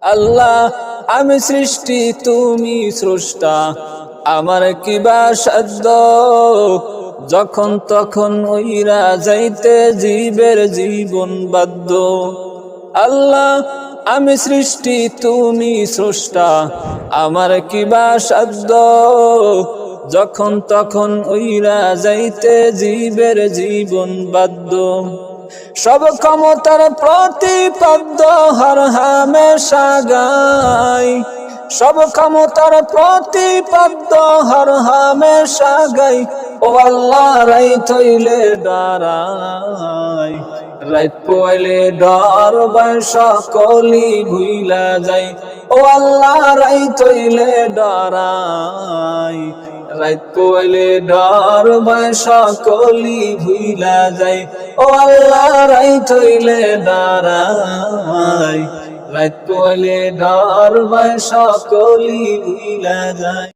আল্লাহ আমি সৃষ্টি তুমি স্রষ্টা, আমার কিবা সাধ্য, যখন তখন উইরা যাইতে জীবের জীবন বাধ্য। আল্লাহ আমি সৃষ্টি তুমি স্রষ্টা, আমার কিবা সাধ্য, যখন তখন উইরা যাইতে জীবের জীবন বাধ্য। সব ক্ষমতার প্রতিপাদ্য হর হামেশা গাই, সব ক্ষমতার প্রতিপাদ্য হর হামেশা গাই। ও আল্লাহ রাইত হইলে ডরাই, রাইত পইলে ডর ভয় সকলি ভুইলা যাই। ও আল্লাহ রাইত হইলে ডরাই, রাইত পইলে ডর ভয় সকলি ভুইলা যাই। ও আল্লাহ রাইত হইলে ডরাই, রাইত পইলে ডর ভয় সকলি ভুইলা যাই।